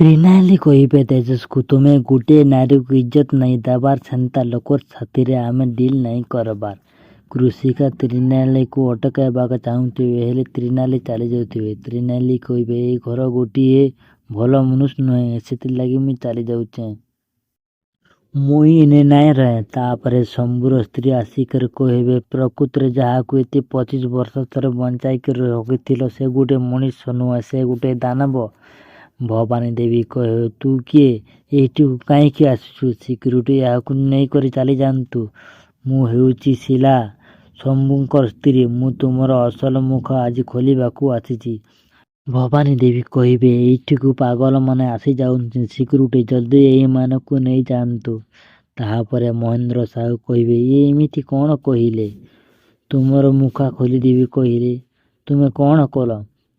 ତ୍ରିନାଲି କହିବେ ତେଜସ୍କୁ, ତୁମେ ଗୋଟିଏ ନାରୀକୁ ଇଜ୍ଜତ ନାଇଁ ଦେବାର ସେନ୍ତା ଲୋକର ସାଥିରେ ଆମେ ଡିଲ୍ ନାଇଁ କରବାର। କୃଷିକା ତ୍ରିନାଲିକୁ ଅଟକାଇବାକୁ ଚାହୁଁଥିବେ, ହେଲେ ତ୍ରିନାଲି ଚାଲି ଯାଉଥିବେ। ତ୍ରିନାଲି କହିବେ, ଏ ଘର ଗୋଟିଏ ଭଲ ମନୁଷ ନୁହେଁ, ସେଥିଲାଗି ମୁଁ ଚାଲି ଯାଉଛେଁ। ମୁଇଁ ଇନେ ନାଇଁ ରହେ। ତାପରେ ଶମ୍ଭୁର ସ୍ତ୍ରୀ ଆସିକରି କହିବେ, ପ୍ରକୃତରେ ଯାହାକୁ ଏତେ 25 ବର୍ଷ ଥରେ ବଞ୍ଚାଇକରି ରଖିଥିଲ, ସେ ଗୋଟେ ମଣିଷ ନୁହେଁ, ସେ ଗୋଟେ ଦାନବ। ଭବାନୀ ଦେବୀ କହିବେ, ତୁ କିଏ? ଏଇଠିକୁ କାହିଁକି ଆସିଛୁ? ସିକ୍ୟୁରିଟି ଏହାକୁ ନେଇକରି ଚାଲିଯାଆନ୍ତୁ। ମୁଁ ହେଉଛି ଶିଲା, ଶମ୍ଭୁଙ୍କର ସ୍ତ୍ରୀ। ମୁଁ ତୁମର ଅସଲ ମୁଖ ଆଜି ଖୋଲିବାକୁ ଆସିଛି। ଭବାନୀ ଦେବୀ କହିବେ, ଏଇଠିକୁ ପାଗଳମାନେ ଆସିଯାଉଛନ୍ତି, ସିକ୍ୟୁରିଟି ଜଲ୍ଦି ଏଇମାନଙ୍କୁ ନେଇଯାଆନ୍ତୁ। ତାହାପରେ ମହେନ୍ଦ୍ର ସାହୁ କହିବେ, ଇଏ ଏମିତି କ'ଣ କହିଲେ? ତୁମର ମୁଖ ଖୋଲିଦେବି କହିଲେ, ତୁମେ କ'ଣ କଲ?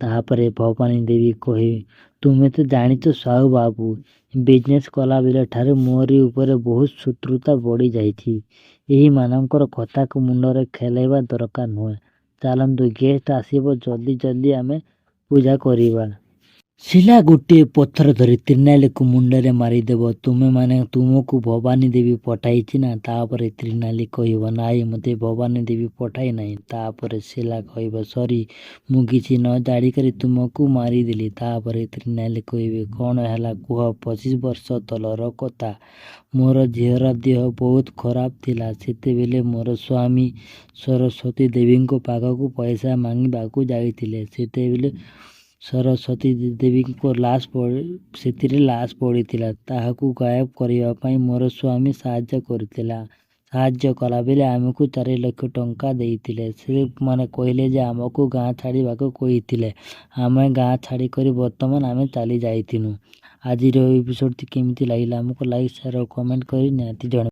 ତାହାପରେ ଭବାନୀ ଦେବୀ କହିବେ, ତୁମେ ତ ଜାଣିଛ ସାହୁ ବାବୁ, ବିଜନେସ୍ କଲାବେଳେ ଠାରୁ ମୋରି ଉପରେ ବହୁତ ଶତ୍ରୁତା ବଢ଼ିଯାଇଛି। ଏହିମାନଙ୍କର କଥାକୁ ମୁଣ୍ଡରେ ଖେଳାଇବା ଦରକାର ନୁହେଁ। ଚାଲନ୍ତୁ, ଗେଷ୍ଟ ଆସିବ, ଜଲ୍ଦି ଜଲ୍ଦି ଆମେ ପୂଜା କରିବା। ଶିଲା ଗୋଟିଏ ପଥର ଧରି ତ୍ରିନାଲିକୁ ମୁଣ୍ଡରେ ମାରିଦେବ। ତୁମେମାନେ ତୁମକୁ ଭବାନୀ ଦେବୀ ପଠାଇଛି ନା? ତାପରେ ତ୍ରିନାଲି କହିବ, ନାଇଁ, ମୋତେ ଭବାନୀ ଦେବୀ ପଠାଇ ନାହିଁ। ତାପରେ ଶିଲା କହିବ, ସରି, ମୁଁ କିଛି ନ ଜାଣିକରି ତୁମକୁ ମାରିଦେଲି। ତାପରେ ତ୍ରିନାଲି କହିବେ, କ'ଣ ହେଲା କୁହ। 25 ବର୍ଷ ତଳର କଥା। ମୋର ଝିଅର ଦେହ ବହୁତ ଖରାପ ଥିଲା। ସେତେବେଳେ ମୋର ସ୍ୱାମୀ ସରସ୍ୱତୀ ଦେବୀଙ୍କ ପାଖକୁ ପଇସା ମାଗିବାକୁ ଯାଇଥିଲେ। ସେତେବେଳେ ସରସ୍ୱତୀ ଦେବୀଙ୍କ ସେଥିରେ ଲାଶ ପଡ଼ିଥିଲା। ତାହାକୁ ଗାୟବ କରିବା ପାଇଁ ମୋର ସ୍ୱାମୀ ସାହାଯ୍ୟ କରିଥିଲା। ସାହାଯ୍ୟ କଲାବେଳେ ଆମକୁ 4 ଲକ୍ଷ ଟଙ୍କା ଦେଇଥିଲେ। ସେମାନେ କହିଲେ ଯେ ଆମକୁ ଗାଁ ଛାଡ଼ିବାକୁ କହିଥିଲେ। ଆମେ ଗାଁ ଛାଡ଼ିକରି ବର୍ତ୍ତମାନ ଆମେ ଚାଲି ଯାଇଥିଲୁ। ଆଜିର ଏପିସୋଡ଼ଟି କେମିତି ଲାଗିଲା ଆମକୁ ଲାଇକ୍, ସେୟାର ଓ କମେଣ୍ଟ କରି ନିହାତି ଜଣାଇବେ।